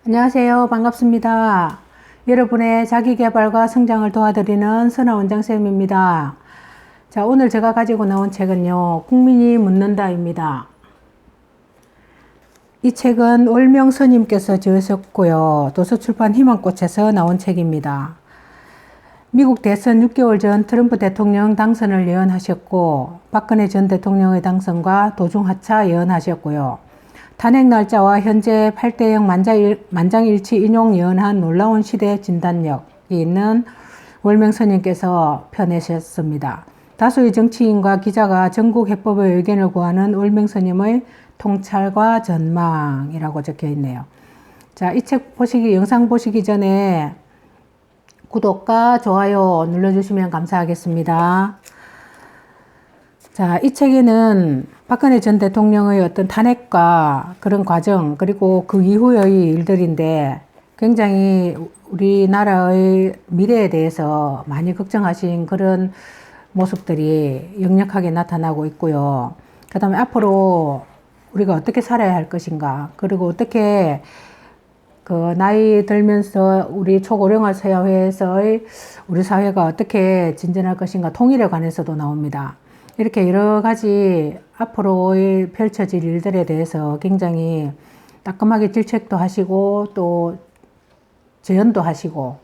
안녕하세요. 반갑습니다. 여러분의 자기계발과 성장을 도와드리는 선아원장쌤입니다. 자, 오늘 제가 가지고 나온 책은요, 국민이 묻는다입니다. 이 책은 월명 스님께서 지으셨고요, 도서출판 희망꽃에서 나온 책입니다. 미국 대선 6개월 전 트럼프 대통령 당선을 예언하셨고, 박근혜 전 대통령의 당선과 도중하차 예언하셨고요. 탄핵 날짜와 현재 8대0 만장일치 인용 예언한 놀라운 시대 진단력이 있는 월명 스님께서 펴내셨습니다. 다수의 정치인과 기자가 전국 해법의 의견을 구하는 월명 스님의 통찰과 전망이라고 적혀 있네요. 자, 이 책 영상 보시기 전에 구독과 좋아요 눌러주시면 감사하겠습니다. 자, 이 책에는 박근혜 전 대통령의 어떤 탄핵과 그런 과정, 그리고 그 이후의 일들인데 굉장히 우리나라의 미래에 대해서 많이 걱정하신 그런 모습들이 역력하게 나타나고 있고요. 그 다음에 앞으로 우리가 어떻게 살아야 할 것인가, 그리고 어떻게 그 나이 들면서 우리 초고령화 사회에서의 우리 사회가 어떻게 진전할 것인가, 통일에 관해서도 나옵니다. 이렇게 여러 가지 앞으로 펼쳐질 일들에 대해서 굉장히 따끔하게 질책도 하시고 또 재연도 하시고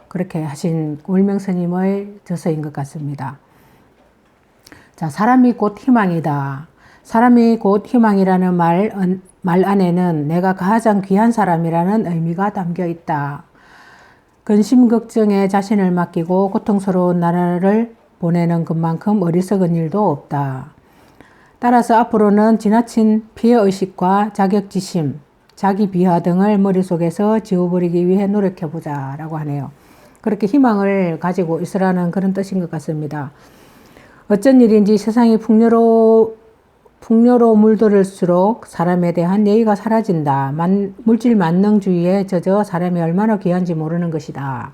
그렇게 하신 월명 스님의 저서인 것 같습니다. 자, 사람이 곧 희망이다. 사람이 곧 희망이라는 말 안에는 내가 가장 귀한 사람이라는 의미가 담겨 있다. 근심 걱정에 자신을 맡기고 고통스러운 나라를 보내는 것만큼 어리석은 일도 없다. 따라서 앞으로는 지나친 피해의식과 자격지심, 자기 비하 등을 머릿속에서 지워버리기 위해 노력해보자 라고 하네요. 그렇게 희망을 가지고 있으라는 그런 뜻인 것 같습니다. 어쩐 일인지 세상이 풍요로 물들을수록 사람에 대한 예의가 사라진다. 물질 만능주의에 젖어 사람이 얼마나 귀한지 모르는 것이다.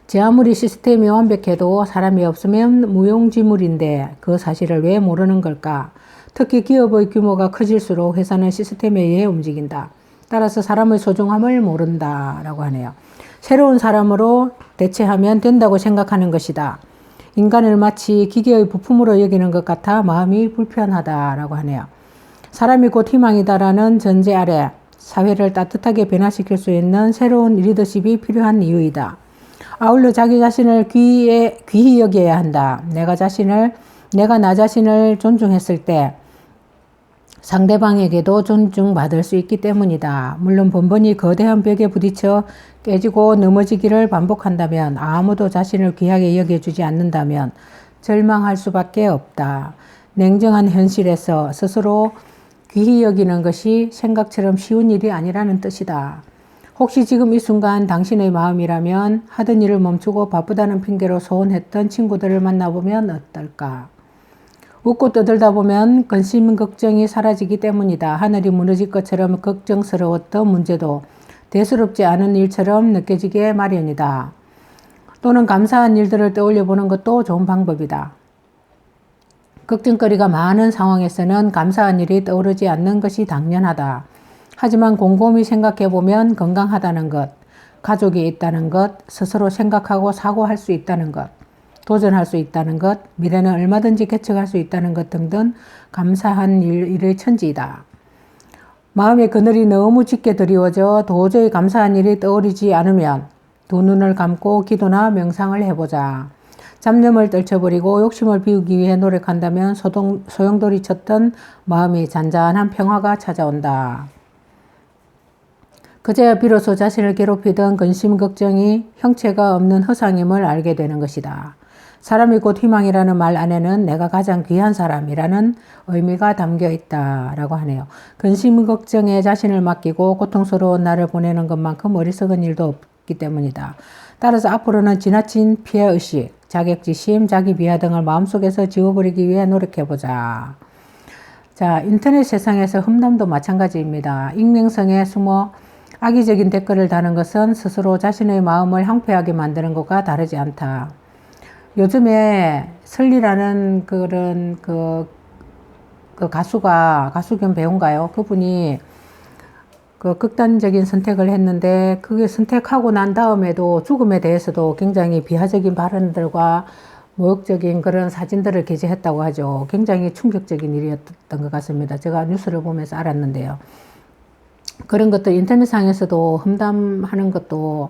제 아무리 시스템이 완벽해도 사람이 없으면 무용지물인데 그 사실을 왜 모르는 걸까? 특히 기업의 규모가 커질수록 회사는 시스템에 의해 움직인다. 따라서 사람의 소중함을 모른다 라고 하네요. 새로운 사람으로 대체하면 된다고 생각하는 것이다. 인간을 마치 기계의 부품으로 여기는 것 같아 마음이 불편하다라고 하네요. 사람이 곧 희망이다라는 전제 아래 사회를 따뜻하게 변화시킬 수 있는 새로운 리더십이 필요한 이유이다. 아울러 자기 자신을 귀히 여겨야 한다. 내가 나 자신을 존중했을 때 상대방에게도 존중받을 수 있기 때문이다. 물론 번번이 거대한 벽에 부딪혀 깨지고 넘어지기를 반복한다면, 아무도 자신을 귀하게 여겨주지 않는다면 절망할 수밖에 없다. 냉정한 현실에서 스스로 귀히 여기는 것이 생각처럼 쉬운 일이 아니라는 뜻이다. 혹시 지금 이 순간 당신의 마음이라면 하던 일을 멈추고 바쁘다는 핑계로 소원했던 친구들을 만나보면 어떨까? 웃고 떠들다 보면 근심 걱정이 사라지기 때문이다. 하늘이 무너질 것처럼 걱정스러웠던 문제도 대수롭지 않은 일처럼 느껴지게 마련이다. 또는 감사한 일들을 떠올려 보는 것도 좋은 방법이다. 걱정거리가 많은 상황에서는 감사한 일이 떠오르지 않는 것이 당연하다. 하지만 곰곰이 생각해 보면 건강하다는 것, 가족이 있다는 것, 스스로 생각하고 사고할 수 있다는 것, 도전할 수 있다는 것, 미래는 얼마든지 개척할 수 있다는 것 등등 감사한 일의 천지이다. 마음의 그늘이 너무 짙게 드리워져 도저히 감사한 일이 떠오르지 않으면 두 눈을 감고 기도나 명상을 해보자. 잡념을 떨쳐버리고 욕심을 비우기 위해 노력한다면 소용돌이 쳤던 마음이 잔잔한 평화가 찾아온다. 그제야 비로소 자신을 괴롭히던 근심 걱정이 형체가 없는 허상임을 알게 되는 것이다. 사람이 곧 희망이라는 말 안에는 내가 가장 귀한 사람이라는 의미가 담겨 있다라고 하네요. 근심 걱정에 자신을 맡기고 고통스러운 날을 보내는 것만큼 어리석은 일도 없기 때문이다. 따라서 앞으로는 지나친 피해의식, 자격지심, 자기 비하 등을 마음속에서 지워버리기 위해 노력해보자. 자, 인터넷 세상에서 험담도 마찬가지입니다. 익명성에 숨어 악의적인 댓글을 다는 것은 스스로 자신의 마음을 황폐하게 만드는 것과 다르지 않다. 요즘에 설리라는 그런 그 가수 겸 배우인가요? 그분이 그 극단적인 선택을 했는데 그게 선택하고 난 다음에도 죽음에 대해서도 굉장히 비하적인 발언들과 모욕적인 그런 사진들을 게재했다고 하죠. 굉장히 충격적인 일이었던 것 같습니다. 제가 뉴스를 보면서 알았는데요. 그런 것들 인터넷상에서도 험담하는 것도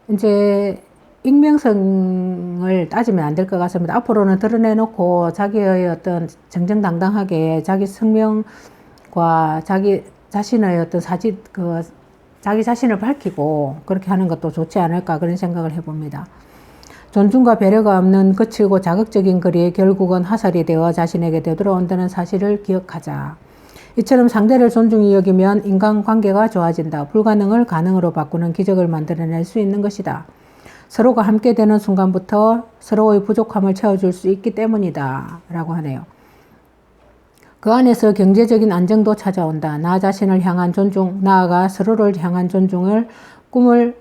이제 익명성을 따지면 안 될 것 같습니다. 앞으로는 드러내놓고 자기의 어떤 정정당당하게 자기 성명과 자기 자신의 어떤 자기 자신을 밝히고 그렇게 하는 것도 좋지 않을까 그런 생각을 해봅니다. 존중과 배려가 없는 거칠고 자극적인 글이 결국은 화살이 되어 자신에게 되돌아온다는 사실을 기억하자. 이처럼 상대를 존중히 여기면 인간관계가 좋아진다. 불가능을 가능으로 바꾸는 기적을 만들어낼 수 있는 것이다. 서로가 함께 되는 순간부터 서로의 부족함을 채워줄 수 있기 때문이다. 라고 하네요. 그 안에서 경제적인 안정도 찾아온다. 나 자신을 향한 존중, 나아가 서로를 향한 존중의 꿈이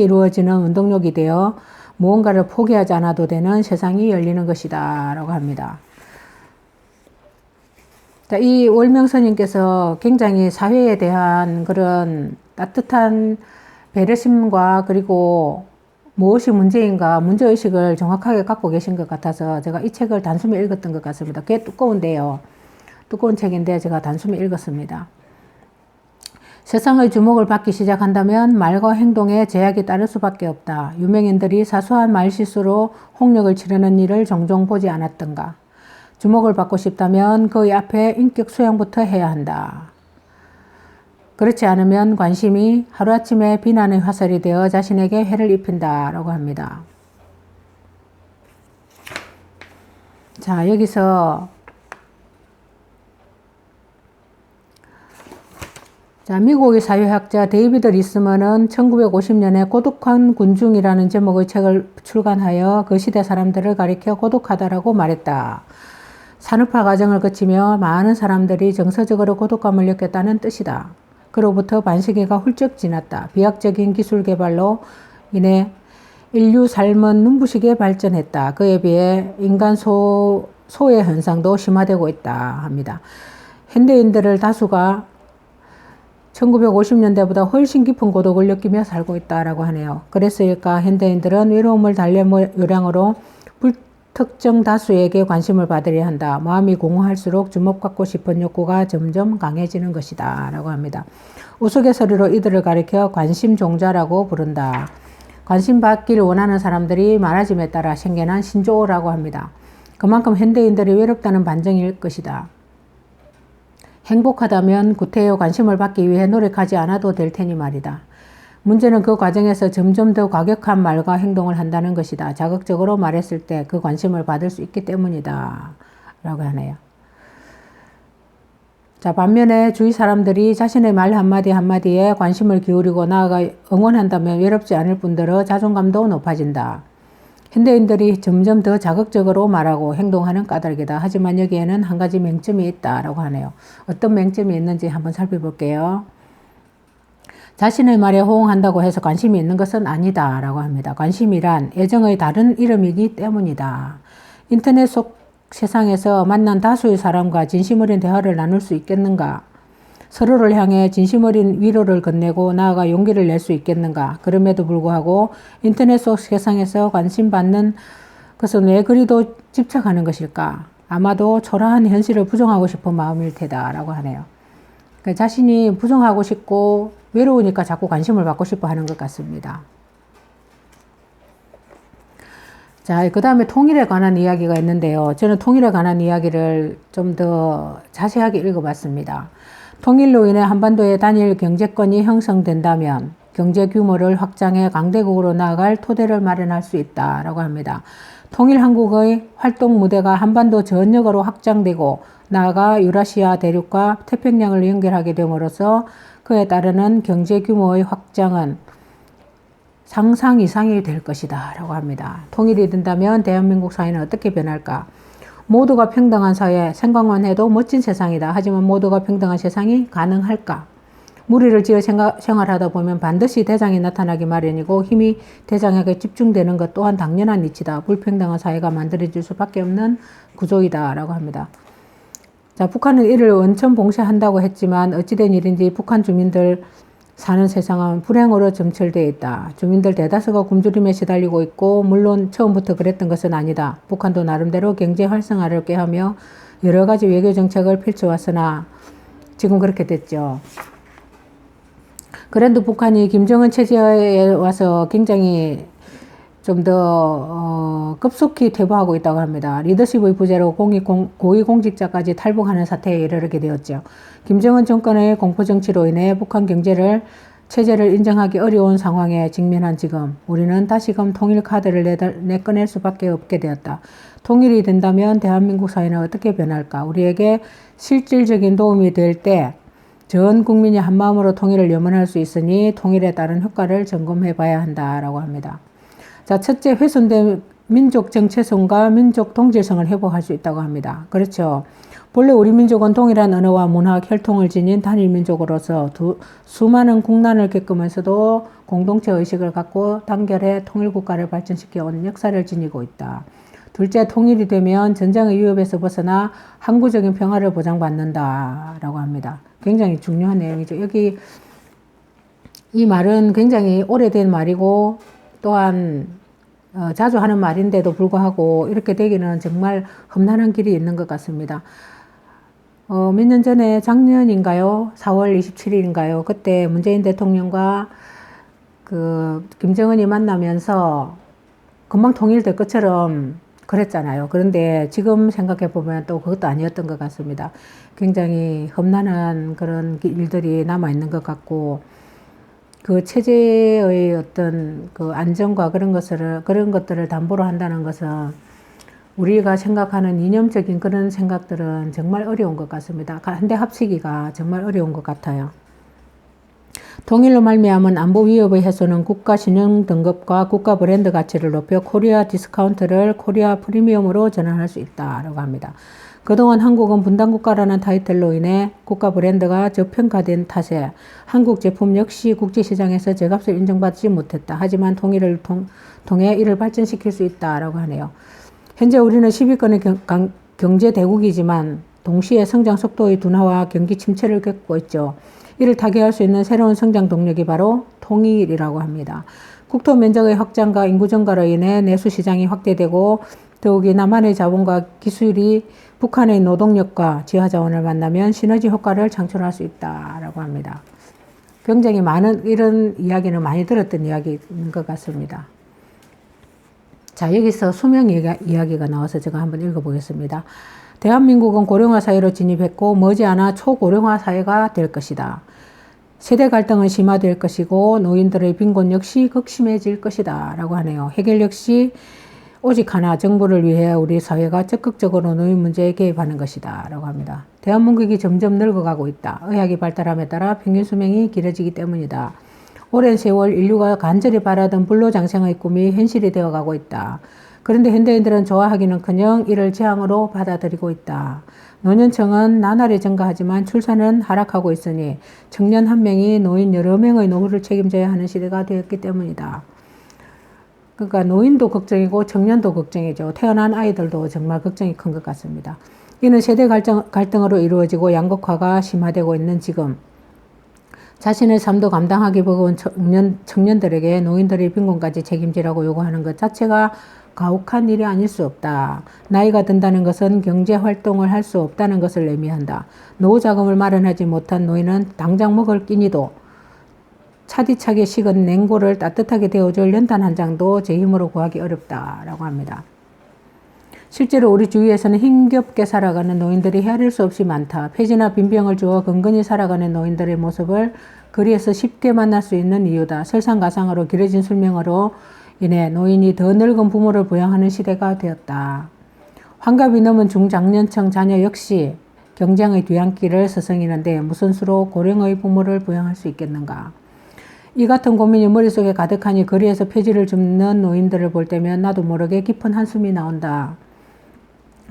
이루어지는 운동력이 되어 무언가를 포기하지 않아도 되는 세상이 열리는 것이다. 라고 합니다. 자, 이 월명스님께서 굉장히 사회에 대한 그런 따뜻한 배려심과 그리고 무엇이 문제인가 문제의식을 정확하게 갖고 계신 것 같아서 제가 이 책을 단숨에 읽었던 것 같습니다. 꽤 두꺼운데요. 두꺼운 책인데 제가 단숨에 읽었습니다. 세상의 주목을 받기 시작한다면 말과 행동에 제약이 따를 수밖에 없다. 유명인들이 사소한 말실수로 홍역을 치르는 일을 종종 보지 않았던가. 주목을 받고 싶다면 그의 앞에 인격 수양부터 해야 한다. 그렇지 않으면 관심이 하루아침에 비난의 화살이 되어 자신에게 해를 입힌다. 라고 합니다. 자, 여기서 미국의 사회학자 데이비드 리스먼은 1950년에 고독한 군중이라는 제목의 책을 출간하여 그 시대 사람들을 가리켜 고독하다라고 말했다. 산업화 과정을 거치며 많은 사람들이 정서적으로 고독감을 느꼈다는 뜻이다. 그로부터 반세기가 훌쩍 지났다. 비약적인 기술 개발로 인해 인류 삶은 눈부시게 발전했다. 그에 비해 인간 소외 현상도 심화되고 있다 합니다. 현대인들을 다수가 1950년대보다 훨씬 깊은 고독을 느끼며 살고 있다라고 하네요. 그래서일까 현대인들은 외로움을 달랠 요량으로 불특정 다수에게 관심을 받으려 한다. 마음이 공허할수록 주목받고 싶은 욕구가 점점 강해지는 것이다 라고 합니다. 우스갯소리로 이들을 가리켜 관심종자라고 부른다. 관심 받기를 원하는 사람들이 많아짐에 따라 생겨난 신조어라고 합니다. 그만큼 현대인들이 외롭다는 반증일 것이다. 행복하다면 구태여 관심을 받기 위해 노력하지 않아도 될 테니 말이다. 문제는 그 과정에서 점점 더 과격한 말과 행동을 한다는 것이다. 자극적으로 말했을 때 그 관심을 받을 수 있기 때문이다. 라고 하네요. 자, 반면에 주위 사람들이 자신의 말 한마디 한마디에 관심을 기울이고 나아가 응원한다면 외롭지 않을 뿐더러 자존감도 높아진다. 현대인들이 점점 더 자극적으로 말하고 행동하는 까닭이다. 하지만 여기에는 한 가지 맹점이 있다라고 하네요. 어떤 맹점이 있는지 한번 살펴볼게요. 자신의 말에 호응한다고 해서 관심이 있는 것은 아니다라고 합니다. 관심이란 애정의 다른 이름이기 때문이다. 인터넷 속 세상에서 만난 다수의 사람과 진심 어린 대화를 나눌 수 있겠는가? 서로를 향해 진심 어린 위로를 건네고 나아가 용기를 낼 수 있겠는가? 그럼에도 불구하고 인터넷 속 세상에서 관심받는 것은 왜 그리도 집착하는 것일까? 아마도 초라한 현실을 부정하고 싶은 마음일 테다 라고 하네요. 그러니까 자신이 부정하고 싶고 외로우니까 자꾸 관심을 받고 싶어 하는 것 같습니다. 자, 그 다음에 통일에 관한 이야기가 있는데요. 저는 통일에 관한 이야기를 좀 더 자세하게 읽어봤습니다. 통일로 인해 한반도의 단일 경제권이 형성된다면 경제 규모를 확장해 강대국으로 나아갈 토대를 마련할 수 있다라고 합니다. 통일한국의 활동 무대가 한반도 전역으로 확장되고 나아가 유라시아 대륙과 태평양을 연결하게 됨으로써 그에 따르는 경제 규모의 확장은 상상 이상이 될 것이다 라고 합니다. 통일이 된다면 대한민국 사회는 어떻게 변할까? 모두가 평등한 사회, 생각만 해도 멋진 세상이다. 하지만 모두가 평등한 세상이 가능할까? 무리를 지어 생활하다 보면 반드시 대장이 나타나기 마련이고 힘이 대장에게 집중되는 것 또한 당연한 이치다. 불평등한 사회가 만들어질 수밖에 없는 구조이다 라고 합니다. 자, 북한은 이를 원천 봉쇄한다고 했지만 어찌된 일인지 북한 주민들 사는 세상은 불행으로 점철되어 있다. 주민들 대다수가 굶주림에 시달리고 있고 물론 처음부터 그랬던 것은 아니다. 북한도 나름대로 경제 활성화를 꾀하며 여러 가지 외교 정책을 펼쳐왔으나 지금 그렇게 됐죠. 그런데 북한이 김정은 체제에 와서 굉장히 좀 더 급속히 퇴보하고 있다고 합니다. 리더십의 부재로 고위공직자까지 탈북하는 사태에 이르게 되었죠. 김정은 정권의 공포정치로 인해 북한 체제를 인정하기 어려운 상황에 직면한 지금 우리는 다시금 통일 카드를 내꺼낼 수밖에 없게 되었다. 통일이 된다면 대한민국 사회는 어떻게 변할까? 우리에게 실질적인 도움이 될 때 전 국민이 한마음으로 통일을 염원할 수 있으니 통일에 따른 효과를 점검해 봐야 한다라고 합니다. 자, 첫째, 훼손된 민족 정체성과 민족 동질성을 회복할 수 있다고 합니다. 그렇죠. 본래 우리 민족은 동일한 언어와 문화, 혈통을 지닌 단일 민족으로서 수많은 국난을 겪으면서도 공동체 의식을 갖고 단결해 통일국가를 발전시켜온 역사를 지니고 있다. 둘째, 통일이 되면 전쟁의 위협에서 벗어나 항구적인 평화를 보장받는다라고 합니다. 굉장히 중요한 내용이죠. 여기 이 말은 굉장히 오래된 말이고 또한 자주 하는 말인데도 불구하고 이렇게 되기는 정말 험난한 길이 있는 것 같습니다. 몇 년 전에 작년인가요? 4월 27일인가요? 그때 문재인 대통령과 김정은이 만나면서 금방 통일될 것처럼 그랬잖아요. 그런데 지금 생각해 보면 또 그것도 아니었던 것 같습니다. 굉장히 험난한 그런 일들이 남아 있는 것 같고 그 체제의 어떤 그 안정과 그런 것들을 담보로 한다는 것은 우리가 생각하는 이념적인 그런 생각들은 정말 어려운 것 같습니다. 한데 합치기가 정말 어려운 것 같아요. 통일로 말미암은 안보 위협의 해소는 국가 신용 등급과 국가 브랜드 가치를 높여 코리아 디스카운트를 코리아 프리미엄으로 전환할 수 있다라고 합니다. 그동안 한국은 분단국가라는 타이틀로 인해 국가 브랜드가 저평가된 탓에 한국 제품 역시 국제시장에서 제값을 인정받지 못했다. 하지만 통일을 통해 이를 발전시킬 수 있다라고 하네요. 현재 우리는 10위권의 경제 대국이지만 동시에 성장 속도의 둔화와 경기 침체를 겪고 있죠. 이를 타개할 수 있는 새로운 성장 동력이 바로 통일이라고 합니다. 국토 면적의 확장과 인구 증가로 인해 내수 시장이 확대되고 더욱이 남한의 자본과 기술이 북한의 노동력과 지하 자원을 만나면 시너지 효과를 창출할 수 있다라고 합니다. 굉장히 많은 이런 이야기는 많이 들었던 이야기인 것 같습니다. 자, 여기서 수명 이야기가 나와서 제가 한번 읽어보겠습니다. 대한민국은 고령화 사회로 진입했고 머지않아 초고령화 사회가 될 것이다. 세대 갈등은 심화될 것이고 노인들의 빈곤 역시 극심해질 것이다 라고 하네요. 해결 역시 오직 하나, 정부를 위해 우리 사회가 적극적으로 노인 문제에 개입하는 것이다 라고 합니다. 대한민국이 점점 늙어가고 있다. 의학이 발달함에 따라 평균 수명이 길어지기 때문이다. 오랜 세월 인류가 간절히 바라던 불로장생의 꿈이 현실이 되어가고 있다. 그런데 현대인들은 좋아하기는커녕 이를 재앙으로 받아들이고 있다. 노년층은 나날이 증가하지만 출산은 하락하고 있으니 청년 한 명이 노인 여러 명의 노후를 책임져야 하는 시대가 되었기 때문이다. 그러니까 노인도 걱정이고 청년도 걱정이죠. 태어난 아이들도 정말 걱정이 큰 것 같습니다. 이는 세대 갈등으로 이루어지고 양극화가 심화되고 있는 지금 자신의 삶도 감당하기 버거운 청년들에게 노인들의 빈곤까지 책임지라고 요구하는 것 자체가 가혹한 일이 아닐 수 없다. 나이가 든다는 것은 경제활동을 할 수 없다는 것을 의미한다. 노후자금을 마련하지 못한 노인은 당장 먹을 끼니도 차디차게 식은 냉고를 따뜻하게 데워줄 연탄 한 장도 제 힘으로 구하기 어렵다라고 합니다. 실제로 우리 주위에서는 힘겹게 살아가는 노인들이 헤아릴 수 없이 많다. 폐지나 빈병을 주어 근근히 살아가는 노인들의 모습을 거리에서 쉽게 만날 수 있는 이유다. 설상가상으로 길어진 수명으로 인해 노인이 더 늙은 부모를 부양하는 시대가 되었다. 환갑이 넘은 중장년층 자녀 역시 경쟁의 뒤안길을 서성이는데 무슨 수로 고령의 부모를 부양할 수 있겠는가. 이 같은 고민이 머릿속에 가득하니 거리에서 폐지를 줍는 노인들을 볼 때면 나도 모르게 깊은 한숨이 나온다.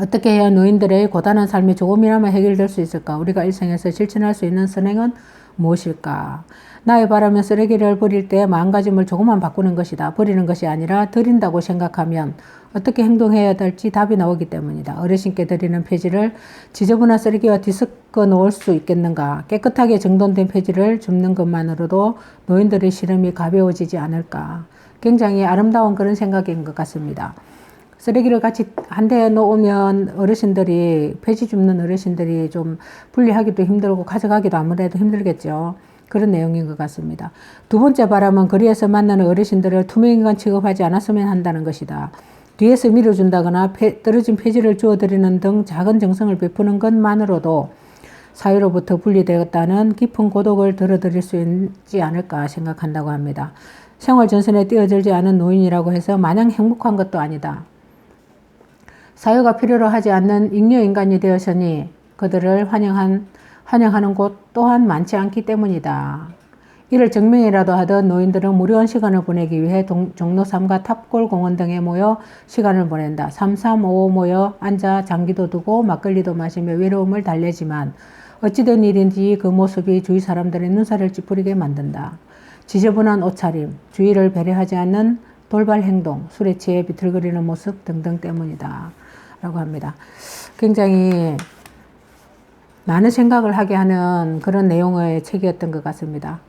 어떻게 해야 노인들의 고단한 삶이 조금이나마 해결될 수 있을까? 우리가 일생에서 실천할 수 있는 선행은 무엇일까? 나의 바람은 쓰레기를 버릴 때 마음가짐을 조금만 바꾸는 것이다. 버리는 것이 아니라 드린다고 생각하면 어떻게 행동해야 될지 답이 나오기 때문이다. 어르신께 드리는 폐지를 지저분한 쓰레기와 뒤섞어 놓을 수 있겠는가? 깨끗하게 정돈된 폐지를 줍는 것만으로도 노인들의 시름이 가벼워지지 않을까? 굉장히 아름다운 그런 생각인 것 같습니다. 쓰레기를 같이 한 대에 놓으면 어르신들이, 폐지 줍는 어르신들이 좀 분리하기도 힘들고 가져가기도 아무래도 힘들겠죠. 그런 내용인 것 같습니다. 두 번째 바람은 거리에서 만나는 어르신들을 투명인간 취급하지 않았으면 한다는 것이다. 뒤에서 밀어준다거나 떨어진 폐지를 주워드리는 등 작은 정성을 베푸는 것만으로도 사회로부터 분리되었다는 깊은 고독을 덜어드릴 수 있지 않을까 생각한다고 합니다. 생활 전선에 뛰어들지 않은 노인이라고 해서 마냥 행복한 것도 아니다. 사회가 필요로 하지 않는 잉여 인간이 되었으니 그들을 환영하는 곳 또한 많지 않기 때문이다. 이를 증명이라도 하던 노인들은 무료한 시간을 보내기 위해 종로 3가 탑골 공원 등에 모여 시간을 보낸다. 3355 모여 앉아 장기도 두고 막걸리도 마시며 외로움을 달래지만 어찌된 일인지 그 모습이 주위 사람들의 눈살을 찌푸리게 만든다. 지저분한 옷차림, 주위를 배려하지 않는 돌발 행동, 술에 취해 비틀거리는 모습 등등 때문이다. 라고 합니다. 굉장히 많은 생각을 하게 하는 그런 내용의 책이었던 것 같습니다.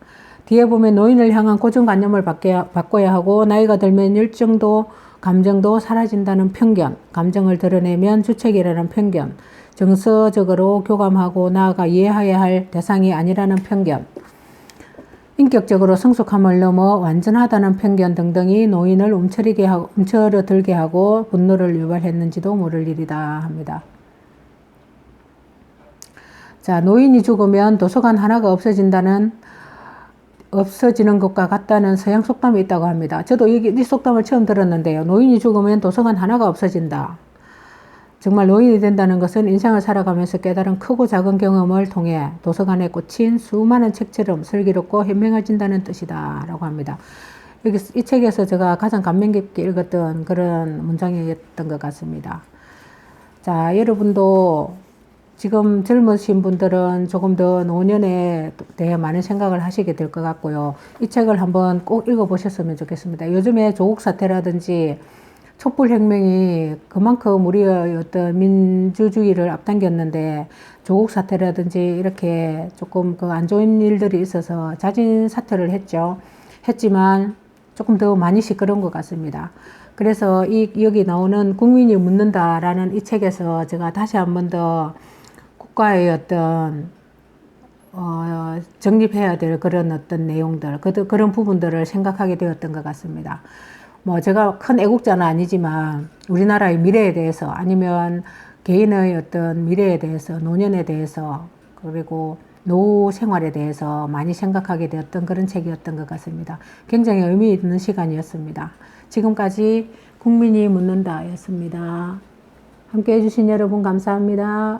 뒤에 보면 노인을 향한 고정관념을 바꿔야 하고 나이가 들면 열정도 감정도 사라진다는 편견, 감정을 드러내면 주책이라는 편견, 정서적으로 교감하고 나아가 이해해야 할 대상이 아니라는 편견, 인격적으로 성숙함을 넘어 완전하다는 편견 등등이 노인을 움츠러들게 하고 분노를 유발했는지도 모를 일이다 합니다. 자, 노인이 죽으면 도서관 하나가 없어지는 것과 같다는 서양 속담이 있다고 합니다. 저도 이 속담을 처음 들었는데요. 노인이 죽으면 도서관 하나가 없어진다. 정말 노인이 된다는 것은 인생을 살아가면서 깨달은 크고 작은 경험을 통해 도서관에 꽂힌 수많은 책처럼 슬기롭고 현명해진다는 뜻이다 라고 합니다. 이 책에서 제가 가장 감명 깊게 읽었던 그런 문장이었던 것 같습니다. 자, 여러분도 지금 젊으신 분들은 조금 더 노년에 대해 많은 생각을 하시게 될 것 같고요. 이 책을 한번 꼭 읽어보셨으면 좋겠습니다. 요즘에 조국 사태라든지 촛불혁명이 그만큼 우리의 어떤 민주주의를 앞당겼는데 조국 사태라든지 이렇게 조금 그 안 좋은 일들이 있어서 자진 사퇴를 했지만 조금 더 많이 시끄러운 것 같습니다. 그래서 여기 나오는 국민이 묻는다라는 이 책에서 제가 다시 한 번 더 국가의 어떤 정립해야 될 그런 어떤 내용들, 그런 부분들을 생각하게 되었던 것 같습니다. 뭐 제가 큰 애국자는 아니지만 우리나라의 미래에 대해서 아니면 개인의 어떤 미래에 대해서 노년에 대해서 그리고 노후 생활에 대해서 많이 생각하게 되었던 그런 책이었던 것 같습니다. 굉장히 의미 있는 시간이었습니다. 지금까지 국민이 묻는다 였습니다. 함께 해주신 여러분 감사합니다.